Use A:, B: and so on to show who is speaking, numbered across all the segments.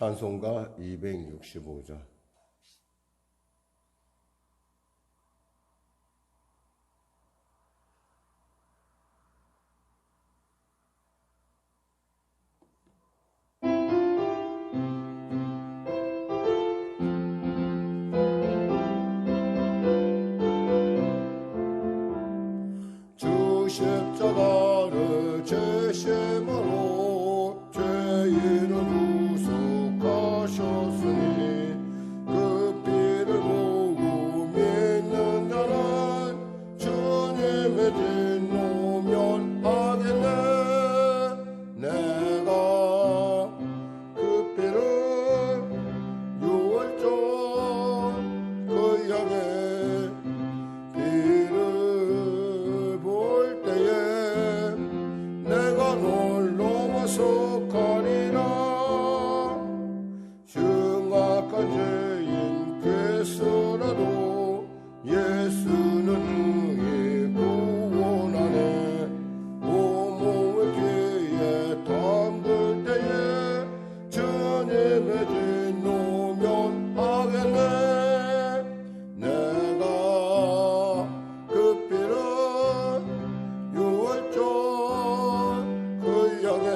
A: 찬송가 265절. 주 십자가를 제심으로 죄인을 우속하셨으니 그 피를 보고 믿는 자는 주님의 뒷노면 하겠네. 내가 그 피를 유월절 그 향해 피를 볼 때에 내가 널 넘어서 가리라. 흉악한 죄인 괴수라도 예수는 능히 구원하네. 온몸을 피에 담글 때에 주님의 뒷노면 하겠네. 내가 그 피를 유월절 그 향해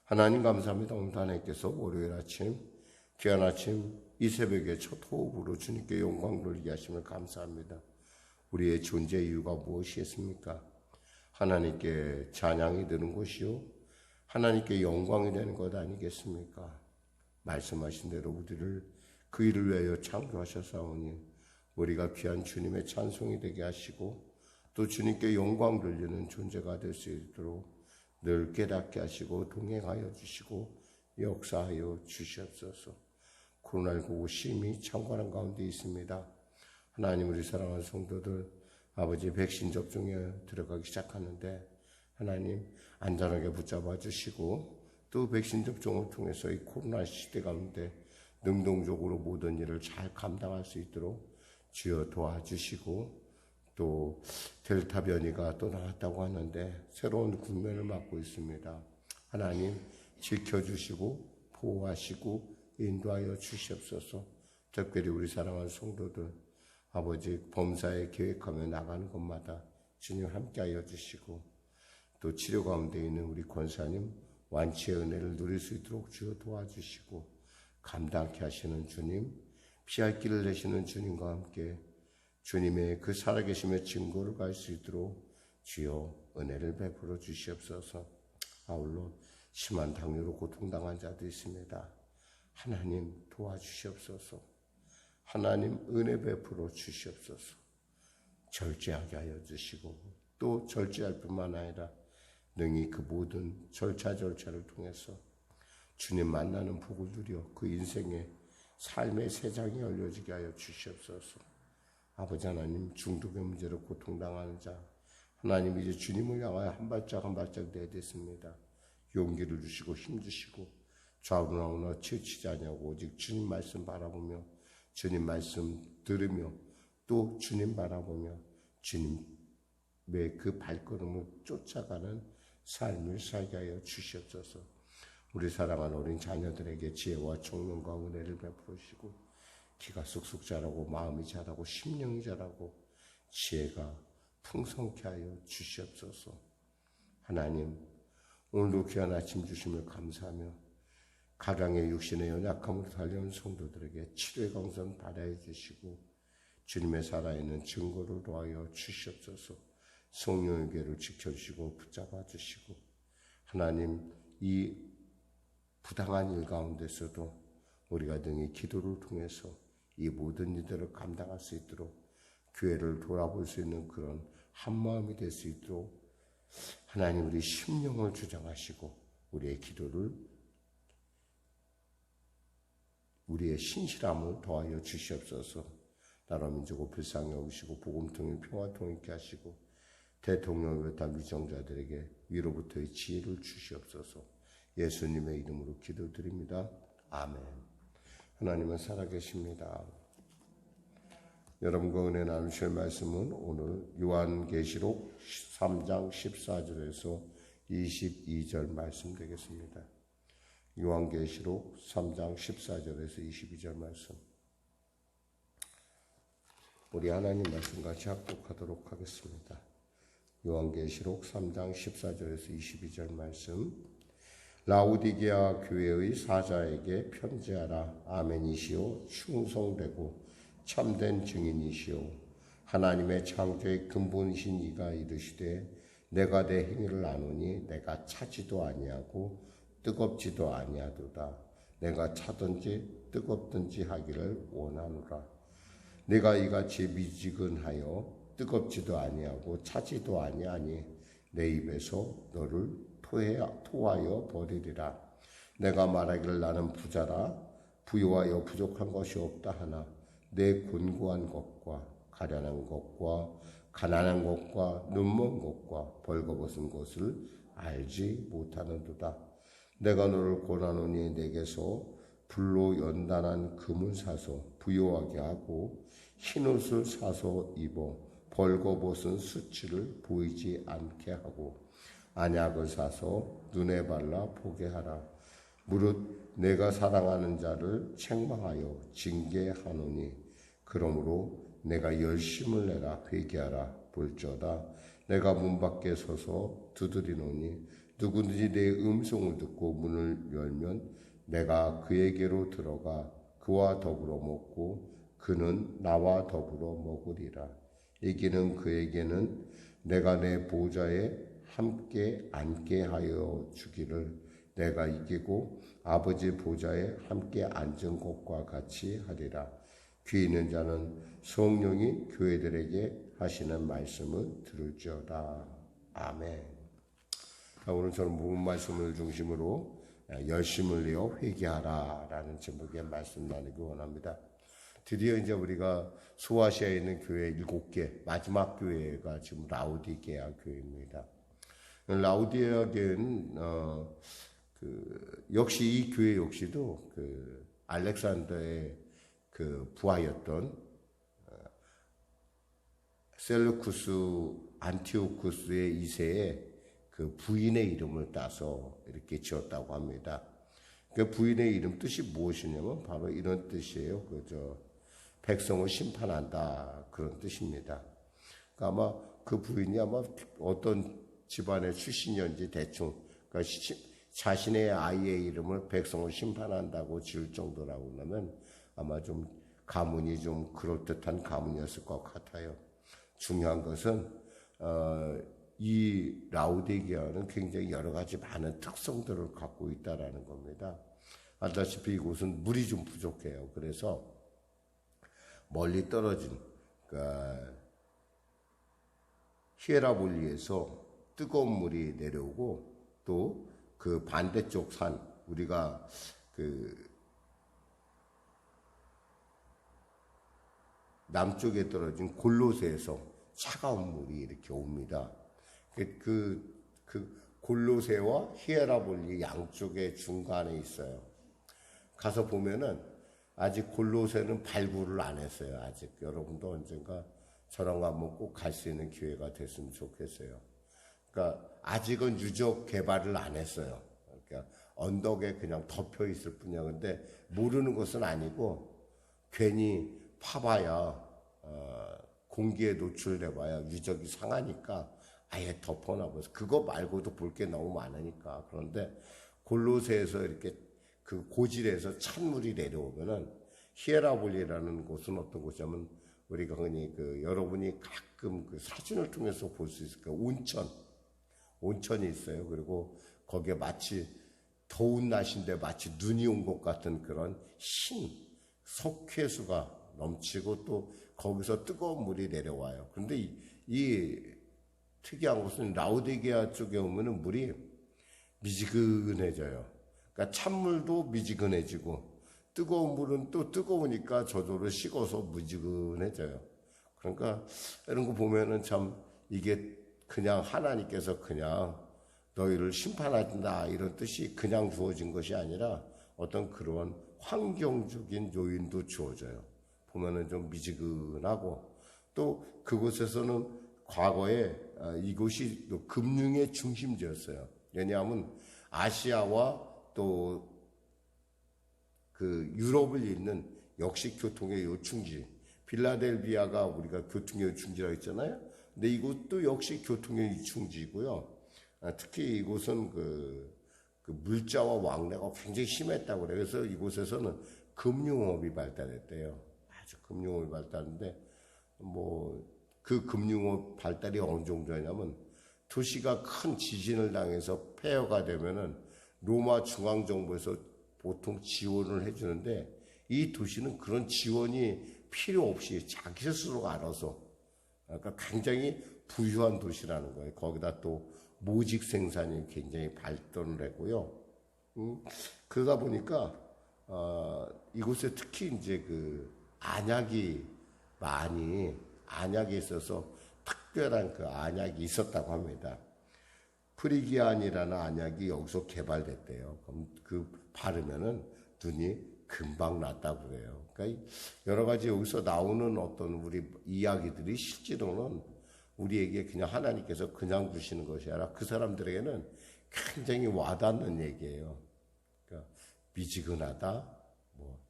A: 하나님 감사합니다. 오늘도 하나님께서 월요일 아침, 귀한 아침, 이 새벽에 첫 호흡으로 주님께 영광 돌리게 하심을 감사합니다. 우리의 존재 이유가 무엇이겠습니까? 하나님께 찬양이 되는 것이요, 하나님께 영광이 되는 것 아니겠습니까? 말씀하신 대로 우리를 그 일을 위하여 창조하셨사오니 우리가 귀한 주님의 찬송이 되게 하시고 또 주님께 영광 돌리는 존재가 될 수 있도록 늘 깨닫게 하시고 동행하여 주시고 역사하여 주시옵소서. 코로나19 심히 창궐한 가운데 있습니다. 하나님, 우리 사랑하는 성도들 아버지 백신 접종에 들어가기 시작하는데 하나님 안전하게 붙잡아 주시고 또 백신 접종을 통해서 이 코로나 시대 가운데 능동적으로 모든 일을 잘 감당할 수 있도록 주여 도와주시고, 또 델타 변이가 또 나왔다고 하는데 새로운 국면을 맞고 있습니다. 하나님 지켜주시고 보호하시고 인도하여 주시옵소서. 특별히 우리 사랑하는 성도들 아버지 범사에 계획하며 나가는 곳마다 주님 함께하여 주시고, 또 치료 가운데 있는 우리 권사님 완치의 은혜를 누릴 수 있도록 주여 도와주시고, 감당케 하시는 주님, 피할 길을 내시는 주님과 함께 주님의 그 살아계심의 증거를 갈 수 있도록 주여 은혜를 베풀어 주시옵소서. 아울러 심한 당뇨로 고통당한 자도 있습니다. 하나님 도와주시옵소서. 하나님 은혜 베풀어 주시옵소서. 절제하게 하여 주시고, 또 절제할 뿐만 아니라 능히 그 모든 절차를 통해서 주님 만나는 복을 누려 그 인생의 삶의 새 장이 열려지게 하여 주시옵소서. 아버지 하나님, 중독의 문제로 고통당하는 자 하나님, 이제 주님을 향하여 한 발짝 한 발짝 내딛습니다. 용기를 주시고 힘 주시고 좌우나우나 치우치지 않냐고 오직 주님 말씀 바라보며 주님 말씀 들으며 또 주님 바라보며 주님의 그 발걸음을 쫓아가는 삶을 살게 하여 주시옵소서. 우리 사랑하는 어린 자녀들에게 지혜와 총명과 은혜를 베푸시고 키가 쑥쑥 자라고 마음이 자라고 심령이 자라고 지혜가 풍성케 하여 주시옵소서. 하나님, 오늘도 귀한 아침 주심을 감사하며 가장의 육신의 연약함으로 달려온 성도들에게 치료의 강선 받아야 주시고 주님의 살아있는 증거를 도하여 주시옵소서. 성령의 교회를 지켜주시고 붙잡아 주시고, 하나님, 이 부당한 일 가운데서도 우리가 능히 기도를 통해서 이 모든 일들을 감당할 수 있도록 교회를 돌아볼 수 있는 그런 한마음이 될 수 있도록 하나님, 우리 심령을 주장하시고 우리의 기도를, 우리의 신실함을 더하여 주시옵소서. 나라 민족을 불쌍히 여기시고 복음통일 평화통일 있게 하시고 대통령을 비롯한 위정자들에게 위로부터의 지혜를 주시옵소서. 예수님의 이름으로 기도드립니다. 아멘. 하나님은 살아계십니다. 여러분과 은혜 나누실 말씀은 오늘 요한계시록 3장 14절에서 22절 말씀 되겠습니다. 요한계시록 3장 14절에서 22절 말씀, 우리 하나님 말씀 같이 합독하도록 하겠습니다. 요한계시록 3장 14절에서 22절 말씀, 라우디게아 교회의 사자에게 편지하라. 아멘이시오. 충성되고 참된 증인이시오. 하나님의 창조의 근본이신 이가 이르시되 내가 내 행위를 아노니 내가 차지도 아니하고 뜨겁지도 아니하도다. 내가 차든지 뜨겁든지 하기를 원하노라. 내가 이같이 미지근하여 뜨겁지도 아니하고 차지도 아니하니 내 입에서 너를 토하여 버리리라. 내가 말하기를 나는 부자라 부유하여 부족한 것이 없다 하나 내 곤고한 것과 가련한 것과 가난한 것과 눈먼 것과 벌거벗은 것을 알지 못하는도다. 내가 너를 권하노니 내게서 불로 연단한 금을 사서 부유하게 하고 흰옷을 사서 입어 벌거벗은 수치를 보이지 않게 하고 안약을 사서 눈에 발라 보게 하라. 무릇 내가 사랑하는 자를 책망하여 징계하노니 그러므로 내가 열심을 내라 회개하라. 볼지어다 내가 문 밖에 서서 두드리노니 누구든지 내 음성을 듣고 문을 열면 내가 그에게로 들어가 그와 더불어 먹고 그는 나와 더불어 먹으리라. 이기는 그에게는 내가 내 보좌에 함께 앉게 하여 주기를 내가 이기고 아버지 보좌에 함께 앉은 것과 같이 하리라. 귀 있는 자는 성령이 교회들에게 하시는 말씀을 들을지어다. 아멘. 오늘 저는 모든 말씀을 중심으로 열심을 내어 회개하라 라는 제목의 말씀 나누기 원합니다. 드디어 이제 우리가 소아시아에 있는 교회 7개, 마지막 교회가 지금 라우디게아 교회입니다. 라우디게아 교회는, 역시 이 교회 역시도 알렉산더의 부하였던, 셀루쿠스 안티오쿠스의 2세의 그 부인의 이름을 따서 이렇게 지었다고 합니다. 그 부인의 이름 뜻이 무엇이냐면 바로 이런 뜻이에요. 백성을 심판한다 그런 뜻입니다. 그러니까 아마 그 부인이 아마 어떤 집안의 출신이었는지 대충 그러니까 자신의 아이의 이름을 백성을 심판한다고 지을 정도라고 하면 아마 좀 가문이 좀 그럴듯한 가문이었을 것 같아요. 중요한 것은 이 라우디게아는 굉장히 여러 가지 많은 특성들을 갖고 있다라는 겁니다. 알다시피 이곳은 물이 좀 부족해요. 그래서 멀리 떨어진 히에라볼리에서 뜨거운 물이 내려오고 또 그 반대쪽 산 우리가 남쪽에 떨어진 골로새에서 차가운 물이 이렇게 옵니다. 골로새와 히에라볼리 양쪽의 중간에 있어요. 가서 보면은 아직 골로새는 발굴을 안 했어요. 아직 여러분도 언젠가 저랑 한번 꼭 갈 수 있는 기회가 됐으면 좋겠어요. 그러니까 아직은 유적 개발을 안 했어요. 그러니까 언덕에 그냥 덮여 있을 뿐이야. 근데 모르는 것은 아니고 괜히 파봐야 공기에 노출돼봐야 유적이 상하니까 아예 덮어놔버려서 그거 말고도 볼 게 너무 많으니까. 그런데 골로새에서 이렇게 그 고질에서 찬물이 내려오면은 히에라볼리라는 곳은 어떤 곳이냐면 우리가 흔히 여러분이 가끔 사진을 통해서 볼 수 있을 거예요. 온천이 있어요. 그리고 거기에 마치 더운 날씨인데 마치 눈이 온 것 같은 그런 흰 석회수가 넘치고 또 거기서 뜨거운 물이 내려와요. 그런데 이 특이한 것은 라우디게아 쪽에 오면은 물이 미지근해져요. 그러니까 찬물도 미지근해지고 뜨거운 물은 또 뜨거우니까 저절로 식어서 미지근해져요. 그러니까 이런 거 보면은 참 이게 그냥 하나님께서 그냥 너희를 심판한다 이런 뜻이 그냥 주어진 것이 아니라 어떤 그런 환경적인 요인도 주어져요. 보면은 좀 미지근하고 또 그곳에서는 과거에 이곳이 또 금융의 중심지였어요. 왜냐하면 아시아와 또 유럽을 잇는 역시 교통의 요충지, 필라델비아가 우리가 교통의 요충지라고 했잖아요. 근데 이곳도 역시 교통의 요충지이고요. 특히 이곳은 물자와 왕래가 굉장히 심했다고 그래요. 그래서 이곳에서는 금융업이 발달했대요. 아주 금융업이 발달했는데 그 금융업 발달이 어느 정도냐면 도시가 큰 지진을 당해서 폐허가 되면은 로마 중앙정부에서 보통 지원을 해주는데 이 도시는 그런 지원이 필요 없이 자기 스스로가 알아서 그러니까 굉장히 부유한 도시라는 거예요. 거기다 또 모직 생산이 굉장히 발전을 했고요. 그러다 보니까 이곳에 특히 이제 안약이 있어서 특별한 안약이 있었다고 합니다. 프리기안이라는 안약이 여기서 개발됐대요. 그럼 바르면은 눈이 금방 낫다고 그래요. 그러니까 여러 가지 여기서 나오는 어떤 우리 이야기들이 실제로는 우리에게 그냥 하나님께서 그냥 주시는 것이 아니라 그 사람들에게는 굉장히 와닿는 얘기예요. 그러니까 미지근하다,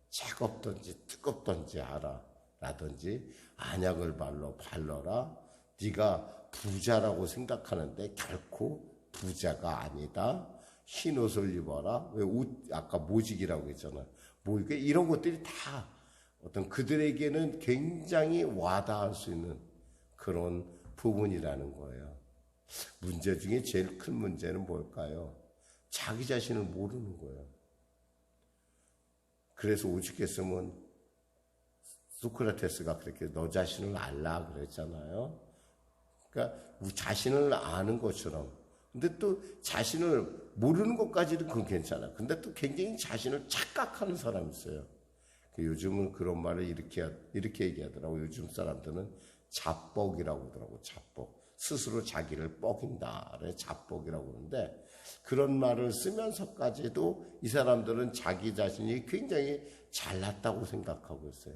A: 차갑든지 뜨겁든지 알아. 라든지 안약을 발라라. 네가 부자라고 생각하는데 결코 부자가 아니다. 흰 옷을 입어라. 왜 아까 모직이라고 했잖아. 뭐 이런 것들이 다 어떤 그들에게는 굉장히 와닿을 수 있는 그런 부분이라는 거예요. 문제 중에 제일 큰 문제는 뭘까요? 자기 자신을 모르는 거예요. 그래서 오죽했으면 소크라테스가 그렇게 너 자신을 알라 그랬잖아요. 그러니까 자신을 아는 것처럼. 근데 또 자신을 모르는 것까지는 그건 괜찮아. 근데 또 굉장히 자신을 착각하는 사람이 있어요. 요즘은 그런 말을 이렇게 얘기하더라고. 요즘 사람들은 자뻑이라고 하더라고. 자뻑. 스스로 자기를 뻑인다. 자뻑이라고 그러는데 그런 말을 쓰면서까지도 이 사람들은 자기 자신이 굉장히 잘났다고 생각하고 있어요.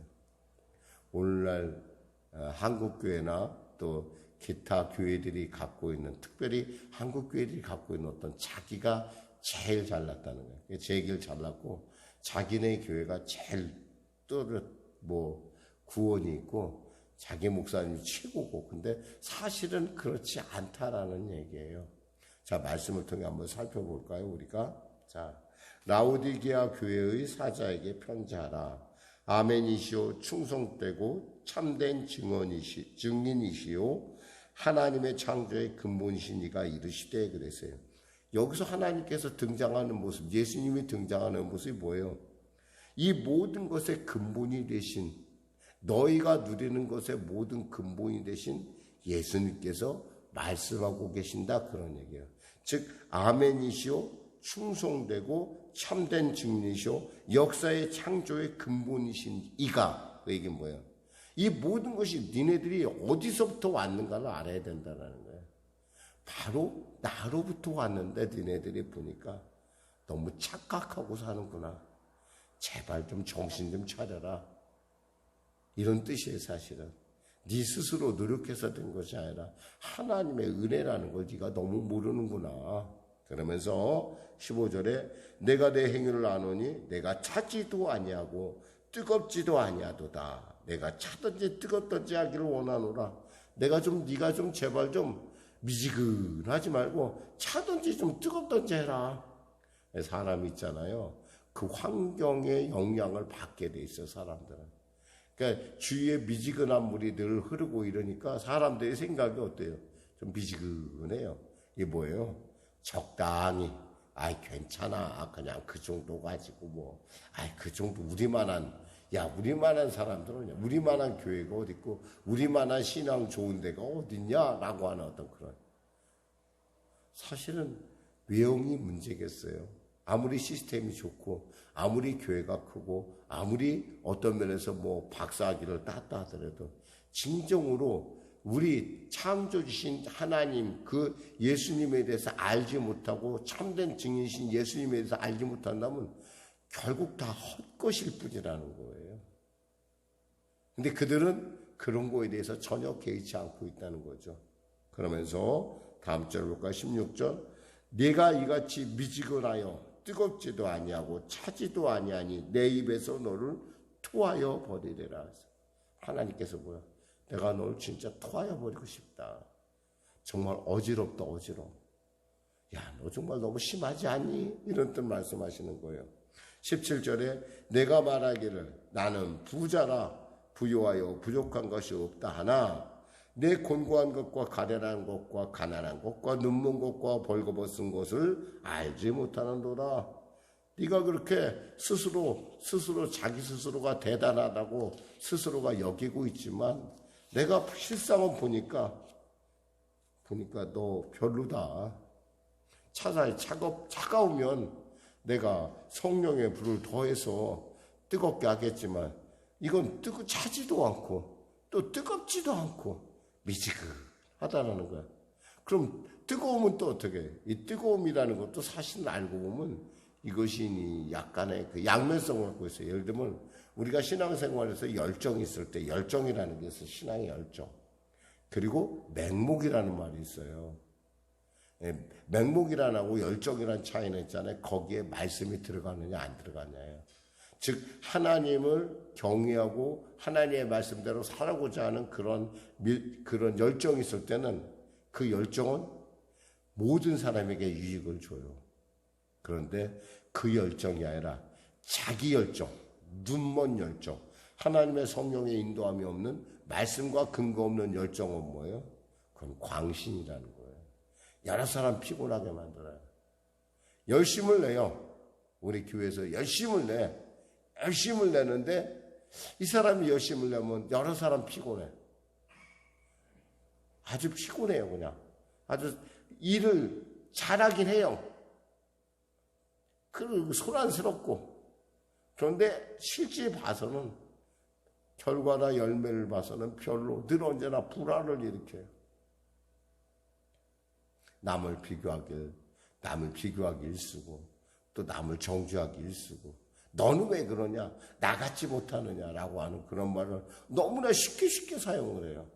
A: 오늘날 한국교회나 또 기타 교회들이 갖고 있는, 특별히 한국교회들이 갖고 있는 어떤 자기가 제일 잘났다는 거예요. 제일 잘났고 자기네 교회가 제일 구원이 있고 자기 목사님이 최고고, 근데 사실은 그렇지 않다라는 얘기예요. 자, 말씀을 통해 한번 살펴볼까요, 우리가? 자, 라오디게아 교회의 사자에게 편지하라. 아멘이시오, 충성되고 참된 증인이시오, 하나님의 창조의 근본이신 이가 이르시되 그랬어요. 여기서 하나님께서 등장하는 모습, 예수님이 등장하는 모습이 뭐예요? 이 모든 것의 근본이 되신, 너희가 누리는 것의 모든 근본이 되신 예수님께서 말씀하고 계신다, 그런 얘기예요. 즉 아멘이시오, 충성되고 참된 증인이시오, 역사의 창조의 근본이신 이가, 그 얘기는 뭐예요? 이 모든 것이 니네들이 어디서부터 왔는가를 알아야 된다는 거예요. 바로 나로부터 왔는데 니네들이 보니까 너무 착각하고 사는구나. 제발 좀 정신 좀 차려라. 이런 뜻이에요, 사실은. 네 스스로 노력해서 된 것이 아니라 하나님의 은혜라는 걸 네가 너무 모르는구나. 그러면서 15절에 내가 내 행위를 아노니 내가 차지도 아니하고 뜨겁지도 아니하도다. 내가 차든지 뜨겁든지 하기를 원하노라. 네가 좀 제발 좀 미지근하지 말고 차든지 좀 뜨겁든지 해라. 사람이 있잖아요. 그 환경의 영향을 받게 돼 있어, 사람들은. 그러니까 주위에 미지근한 물이 늘 흐르고 이러니까 사람들의 생각이 어때요? 좀 미지근해요. 이게 뭐예요? 적당히, 괜찮아. 그냥 그 정도 가지고 그 정도 우리만한 사람들은, 우리만한 교회가 어디 있고, 우리만한 신앙 좋은 데가 어딨냐? 라고 하는 어떤 그런. 사실은 외형이 문제겠어요. 아무리 시스템이 좋고, 아무리 교회가 크고, 아무리 어떤 면에서 박사학위를 땄다 하더라도, 진정으로 우리 창조주신 하나님, 그 예수님에 대해서 알지 못하고, 참된 증인이신 예수님에 대해서 알지 못한다면, 결국 다 헛것일 뿐이라는 거예요. 근데 그들은 그런 거에 대해서 전혀 개의치 않고 있다는 거죠. 그러면서 다음 절 볼까요? 16절. 내가 이같이 미지근하여 뜨겁지도 아니하고 차지도 아니하니 내 입에서 너를 토하여 버리리라. 하나님께서 뭐야? 내가 너를 진짜 토하여 버리고 싶다. 정말 어지럽다, 어지러워. 야, 너 정말 너무 심하지 않니? 이런 뜻 말씀하시는 거예요. 17절에 내가 말하기를 나는 부자라 부유하여 부족한 것이 없다 하나 내 곤고한 것과 가련한 것과 가난한 것과 눈먼 것과 벌거벗은 것을 알지 못하는도다. 네가 그렇게 스스로 자기 스스로가 대단하다고 스스로가 여기고 있지만 내가 실상은 보니까 너 별로다. 차라리 차가우면 내가 성령의 불을 더해서 뜨겁게 하겠지만 이건 차지도 않고 또 뜨겁지도 않고 미지근하다라는 거야. 그럼 뜨거우면 또 어떻게 해? 이 뜨거움이라는 것도 사실 알고 보면 이것이 약간의 그 양면성을 갖고 있어요. 예를 들면 우리가 신앙생활에서 열정이 있을 때 열정이라는 게 있어요. 신앙의 열정. 그리고 맹목이라는 말이 있어요. 맹목이라고 열정이라는 차이는 있잖아요. 거기에 말씀이 들어가느냐 안 들어가느냐예요. 즉 하나님을 경외하고 하나님의 말씀대로 살아고자 하는 그런 열정이 있을 때는 그 열정은 모든 사람에게 유익을 줘요. 그런데 그 열정이 아니라 자기 열정, 눈먼 열정, 하나님의 성령의 인도함이 없는 말씀과 근거 없는 열정은 뭐예요? 그건 광신이라는 거예요. 여러 사람 피곤하게 만들어요. 열심을 내요. 우리 교회에서 열심을 내는데 이 사람이 열심을 내면 여러 사람 피곤해. 아주 피곤해요. 그냥 아주 일을 잘하긴 해요. 그리고 소란스럽고. 그런데 실제 봐서는 결과나 열매를 봐서는 별로 늘 언제나 불안을 일으켜요. 남을 비교하기 일쓰고 또 남을 정죄하기 일쓰고 너는 왜 그러냐? 나같지 못하느냐라고 하는 그런 말을 너무나 쉽게 사용을 해요.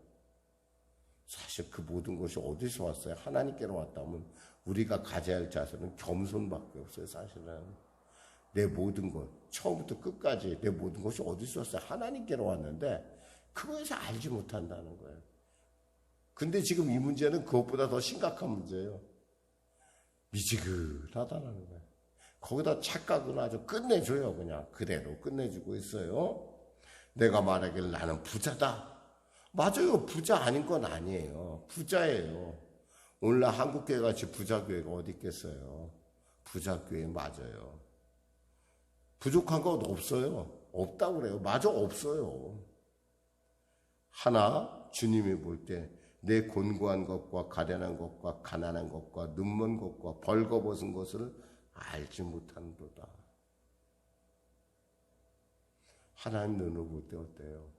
A: 사실 그 모든 것이 어디서 왔어요? 하나님께로 왔다면 우리가 가져야 할 자세는 겸손밖에 없어요. 사실은 내 모든 것 처음부터 끝까지 내 모든 것이 어디서 왔어요? 하나님께로 왔는데 그거에서 알지 못한다는 거예요. 근데 지금 이 문제는 그것보다 더 심각한 문제예요. 미지근하다는 거예요. 거기다 착각은 아주 끝내줘요. 그냥 그대로 끝내주고 있어요. 내가 말하길 나는 부자다. 맞아요. 부자 아닌 건 아니에요. 부자예요. 오늘날 한국교회 같이 부자교회가 어디 있겠어요. 부자교회 맞아요. 부족한 건 없어요. 없다고 그래요. 맞아, 없어요. 하나 주님이 볼 때 내 곤고한 것과 가련한 것과 가난한 것과 눈먼 것과 벌거벗은 것을 알지 못한도다. 하나님 눈을 볼 때 어때요?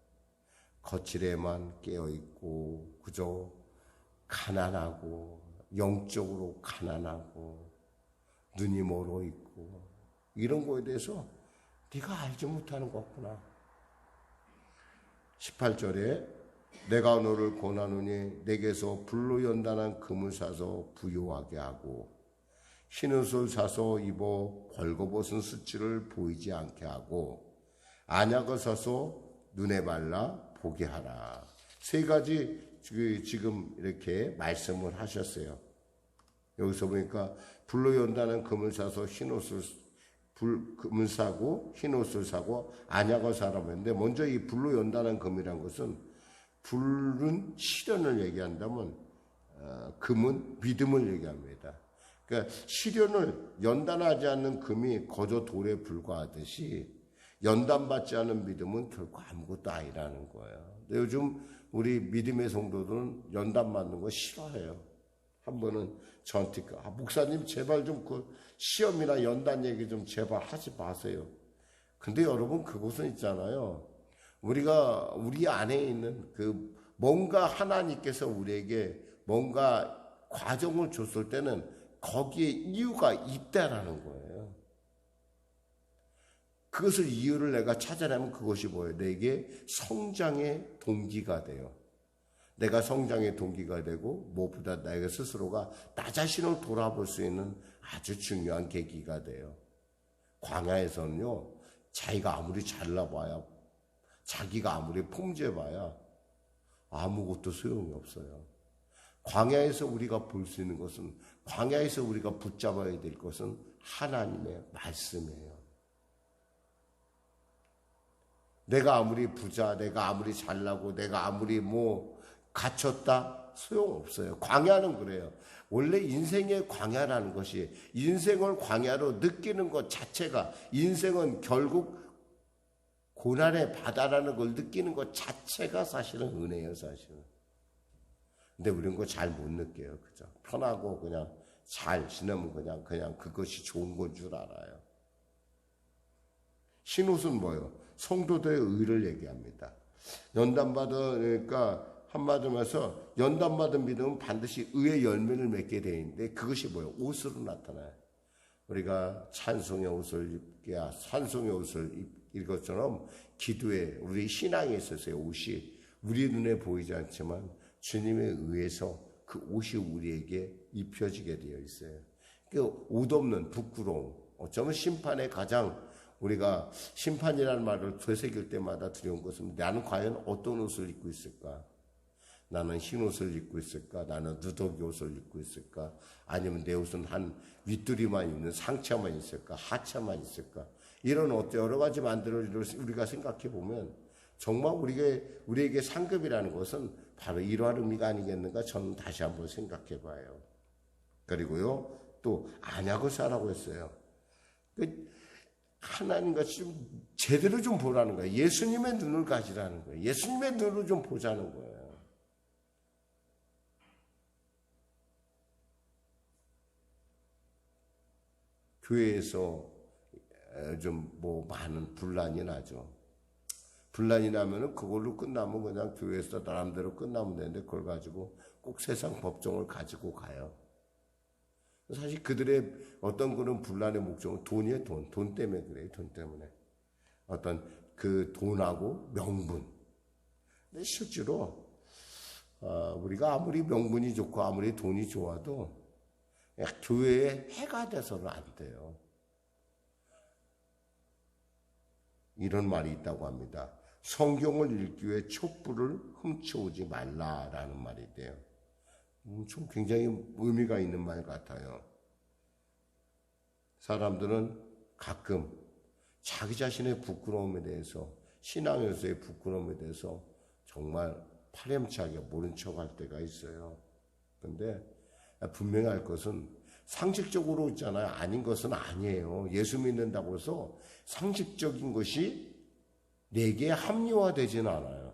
A: 거칠에만 깨어있고 그저 가난하고 영적으로 가난하고 눈이 멀어 있고 이런 거에 대해서 네가 알지 못하는 거구나. 18절에 내가 너를 권하노니 내게서 불로 연단한 금을 사서 부요하게 하고 흰옷을 사서 입어 벌거벗은 수치를 보이지 않게 하고 안약을 사서 눈에 발라 보게 하라. 세 가지 지금 이렇게 말씀을 하셨어요. 여기서 보니까 불로 연단한 금을 사서 금을 사고 흰옷을 사고 안약을 사라고 했는데 먼저 이 불로 연단한 금이란 것은 불은 시련을 얘기한다면 금은 믿음을 얘기합니다. 그러니까 시련을 연단하지 않는 금이 거저 돌에 불과하듯이 연단받지 않은 믿음은 결코 아무것도 아니라는 거예요. 근데 요즘 우리 믿음의 성도들은 연단받는 거 싫어해요. 한 번은 저한테 목사님 제발 좀 그 시험이나 연단 얘기 좀 제발 하지 마세요. 근데 여러분 그것은 있잖아요. 우리가 우리 안에 있는 그 뭔가 하나님께서 우리에게 뭔가 과정을 줬을 때는 거기에 이유가 있다라는 거예요. 그것을 이유를 내가 찾아내면 그것이 뭐예요? 내게 성장의 동기가 돼요. 내가 성장의 동기가 되고 무엇보다 내가 스스로가 나 자신을 돌아볼 수 있는 아주 중요한 계기가 돼요. 광야에서는요. 자기가 아무리 잘나봐야 자기가 아무리 폼재봐야 아무것도 소용이 없어요. 광야에서 우리가 볼 수 있는 것은 광야에서 우리가 붙잡아야 될 것은 하나님의 말씀이에요. 내가 아무리 부자, 내가 아무리 잘나고 내가 아무리 갖췄다 소용없어요. 광야는 그래요. 원래 인생의 광야라는 것이 인생을 광야로 느끼는 것 자체가 인생은 결국 고난의 바다라는 걸 느끼는 것 자체가 사실은 은혜예요. 사실은. 근데 우리는 그거 잘 못 느껴요. 그죠? 편하고 그냥 잘 지내면 그냥 그것이 좋은 건 줄 알아요. 흰옷은 뭐예요? 성도들의 의를 얘기합니다. 연단받으니까 한마디로 해서 연단받은 믿음은 반드시 의의 열매를 맺게 되어 있는데 그것이 뭐예요? 옷으로 나타나요. 우리가 찬송의 옷을 입을 것처럼 기도에 우리 신앙에 있어서의 옷이 우리 눈에 보이지 않지만 주님에 의해서 그 옷이 우리에게 입혀지게 되어 있어요. 그 옷 없는 부끄러움, 어쩌면 심판의 가장 우리가 심판이라는 말을 되새길 때마다 두려운 것은 나는 과연 어떤 옷을 입고 있을까? 나는 흰 옷을 입고 있을까? 나는 누더기 옷을 입고 있을까? 아니면 내 옷은 한 윗두리만 있는 상처만 있을까? 하체만 있을까? 이런 여러 가지 만들어 우리가 생각해 보면 정말 우리에게 상급이라는 것은 바로 이러한 의미가 아니겠는가? 저는 다시 한번 생각해 봐요. 그리고요, 또 안약을 사라고 했어요. 하나님과 좀 제대로 좀 보라는 거예요. 예수님의 눈을 가지라는 거예요. 예수님의 눈으로 좀 보자는 거예요. 교회에서 좀 많은 분란이 나죠. 분란이 나면은 그걸로 끝나면 그냥 교회에서 나름대로 끝나면 되는데 그걸 가지고 꼭 세상 법정을 가지고 가요. 사실 그들의 어떤 그런 분란의 목적은 돈이에요, 돈. 돈 때문에 그래요, 돈 때문에. 어떤 그 돈하고 명분. 근데 실제로, 우리가 아무리 명분이 좋고 아무리 돈이 좋아도 교회에 해가 돼서는 안 돼요. 이런 말이 있다고 합니다. 성경을 읽기 위해 촛불을 훔쳐오지 말라라는 말이 돼요. 좀 굉장히 의미가 있는 말 같아요. 사람들은 가끔 자기 자신의 부끄러움에 대해서, 신앙에서의 부끄러움에 대해서 정말 파렴치하게 모른 척할 때가 있어요. 그런데 분명히 할 것은 상식적으로 있잖아요. 아닌 것은 아니에요. 예수 믿는다고 해서 상식적인 것이 내게 합리화되지는 않아요.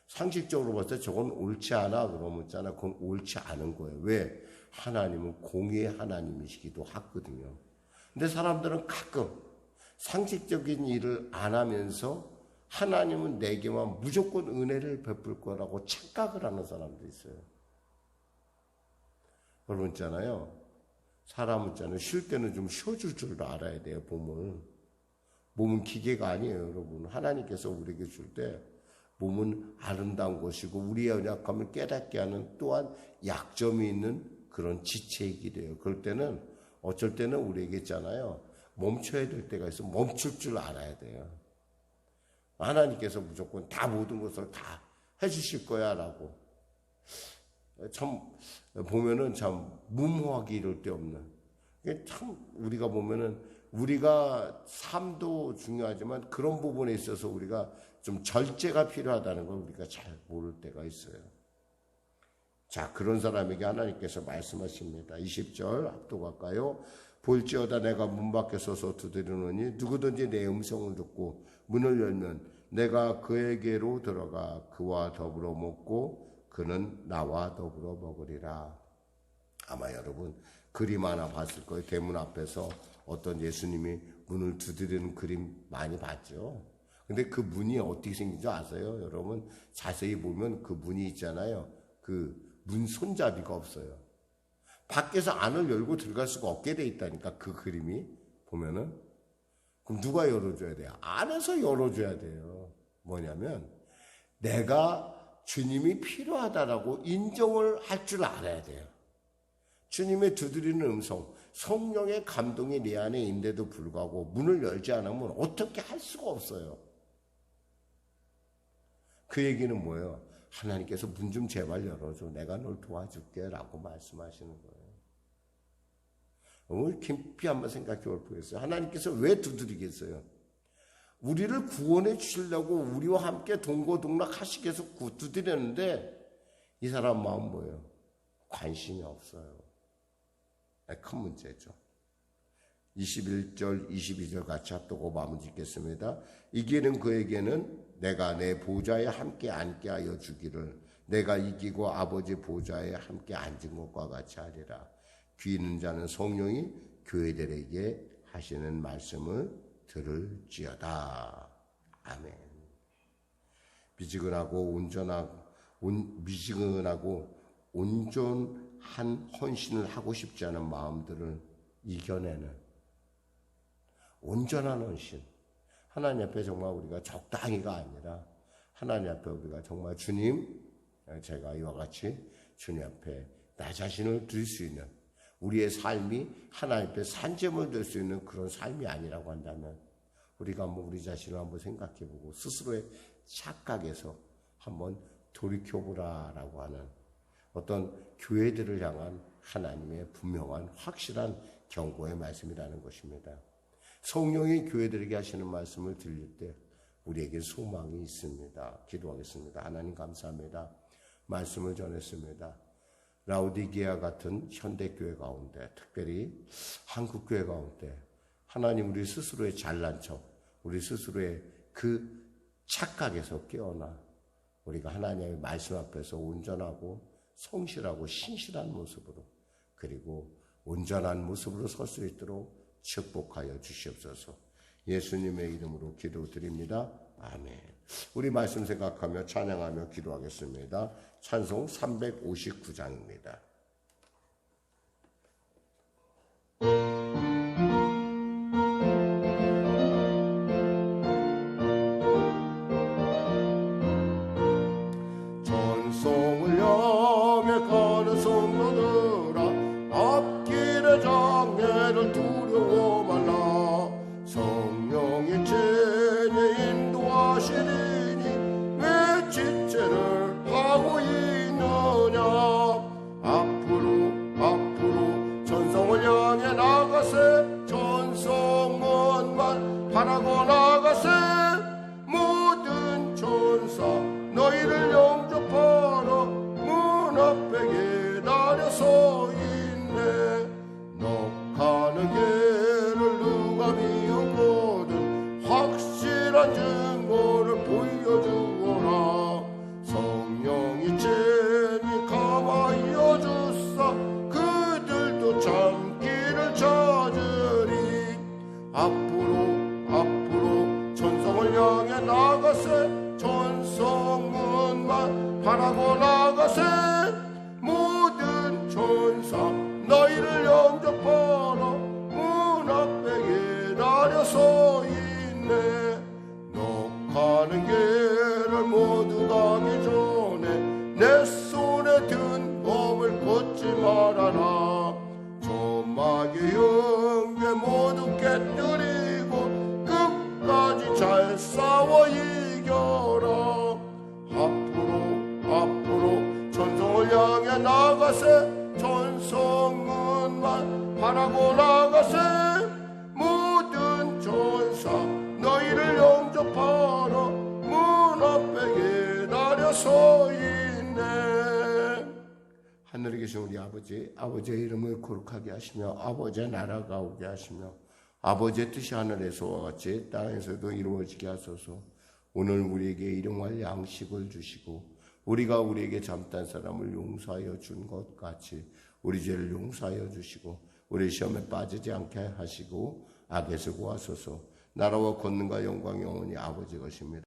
A: 상식적으로 봤을 때 저건 옳지 않아 그러면 있잖아. 그건 옳지 않은 거예요. 왜? 하나님은 공의의 하나님이시기도 하거든요. 근데 사람들은 가끔 상식적인 일을 안 하면서 하나님은 내게만 무조건 은혜를 베풀 거라고 착각을 하는 사람도 있어요. 여러분 있잖아요. 사람은 있잖아요. 쉴 때는 좀 쉬어줄 줄 알아야 돼요. 몸은 기계가 아니에요. 여러분. 하나님께서 우리에게 줄 때 몸은 아름다운 것이고 우리의 연약함을 깨닫게 하는 또한 약점이 있는 그런 지체이기 돼요. 그럴 때는 어쩔 때는 우리에게 있잖아요. 멈춰야 될 때가 있어. 멈출 줄 알아야 돼요. 하나님께서 무조건 다 모든 것을 다 해주실 거야 라고. 참 보면은 참 무모하기 이럴 데 없는. 참 우리가 보면은 우리가 삶도 중요하지만 그런 부분에 있어서 우리가 좀 절제가 필요하다는 걸 우리가 잘 모를 때가 있어요. 자, 그런 사람에게 하나님께서 말씀하십니다. 20절 앞도 갈까요? 볼지어다 내가 문 밖에 서서 두드리노니 누구든지 내 음성을 듣고 문을 열면 내가 그에게로 들어가 그와 더불어 먹고 그는 나와 더불어 먹으리라. 아마 여러분 그림 하나 봤을 거예요. 대문 앞에서 어떤 예수님이 문을 두드리는 그림 많이 봤죠. 근데 그 문이 어떻게 생긴지 아세요? 여러분 자세히 보면 그 문이 있잖아요. 그 문 손잡이가 없어요. 밖에서 안을 열고 들어갈 수가 없게 돼 있다니까 그 그림이 보면은. 그럼 누가 열어줘야 돼요? 안에서 열어줘야 돼요. 뭐냐면 내가 주님이 필요하다라고 인정을 할 줄 알아야 돼요. 주님의 두드리는 음성, 성령의 감동이 내 안에 있는데도 불구하고 문을 열지 않으면 어떻게 할 수가 없어요. 그 얘기는 뭐예요? 하나님께서 문 좀 제발 열어줘. 내가 널 도와줄게 라고 말씀하시는 거예요. 오늘 깊이 한번 생각해 볼 필요가 있어요. 하나님께서 왜 두드리겠어요? 우리를 구원해 주시려고 우리와 함께 동고동락 하시기 위해서 두드렸는데 이 사람 마음 뭐예요? 관심이 없어요. 큰 문제죠. 21절, 22절 같이 합독하고 마무리 짓겠습니다. 이기는 그에게는 내가 내 보좌에 함께 앉게 하여 주기를 내가 이기고 아버지 보좌에 함께 앉은 것과 같이 하리라. 귀 있는 자는 성령이 교회들에게 하시는 말씀을 들을지어다. 아멘. 미지근하고 온전한 헌신을 하고 싶지 않은 마음들을 이겨내는 온전한 헌신. 하나님 앞에 정말 우리가 적당히가 아니라 하나님 앞에 우리가 정말 주님, 제가 이와 같이 주님 앞에 나 자신을 드릴 수 있는 우리의 삶이 하나님 앞에 산재물 될 수 있는 그런 삶이 아니라고 한다면 우리가 한번 우리 자신을 한번 생각해보고 스스로의 착각에서 한번 돌이켜보라라고 하는 어떤 교회들을 향한 하나님의 분명한 확실한 경고의 말씀이라는 것입니다. 성령이 교회들에게 하시는 말씀을 들릴 때 우리에게 소망이 있습니다. 기도하겠습니다. 하나님 감사합니다. 말씀을 전했습니다. 라오디게아 같은 현대교회 가운데, 특별히 한국교회 가운데 하나님 우리 스스로의 잘난 척, 우리 스스로의 그 착각에서 깨어나 우리가 하나님의 말씀 앞에서 온전하고 성실하고 신실한 모습으로, 그리고 온전한 모습으로 설 수 있도록 축복하여 주시옵소서. 예수님의 이름으로 기도드립니다. 아멘. 우리 말씀 생각하며 찬양하며 기도하겠습니다. 찬송 359장입니다. 전송을 향해 가는 성도들아, 앞길의 장애를 두려워 말라. 성령의 제에 인도하시리니 왜 지체를 하고 있느냐. 앞으로 전성을 향해 나가세. 전성문만 바라고 나가세. 모든 천사 너희를 영접하러 문 앞에 기다려 서 있네. 너 가는 길을 누가 비우거든 확실한 증거를 보여주어라. 성령이 제니 감하여 주사 그들도 참기를 찾으리. 앞으로 전성을 향해 나가세. 전성문만 바라고 나가세. 모든 천사 너희를 영접하러 문 앞에 기다려 서 있네. 너 가는 길을 모두 가기 전에 내 손에 든 검을 걷지 말아라. 조막의 영계 모두 깨뜨리고 끝까지 잘 싸워 이겨라. 앞으로 전성을 향해 나가세. 전성문만 바라고 나가세. 모든 전사 너희를 영접하러 문 앞에 기다려 서 있네. 하늘에 계신 우리 아버지, 아버지의 이름을 거룩하게 하시며 아버지의 나라가 오게 하시며 아버지의 뜻이 하늘에서와 같이 땅에서도 이루어지게 하소서. 오늘 우리에게 일용할 양식을 주시고 우리가 우리에게 잘못한 사람을 용서하여 준 것 같이 우리 죄를 용서하여 주시고 우리 시험에 빠지지 않게 하시고 악에서 구하소서. 나라와 권능과 영광이 영원히 아버지 것입니다.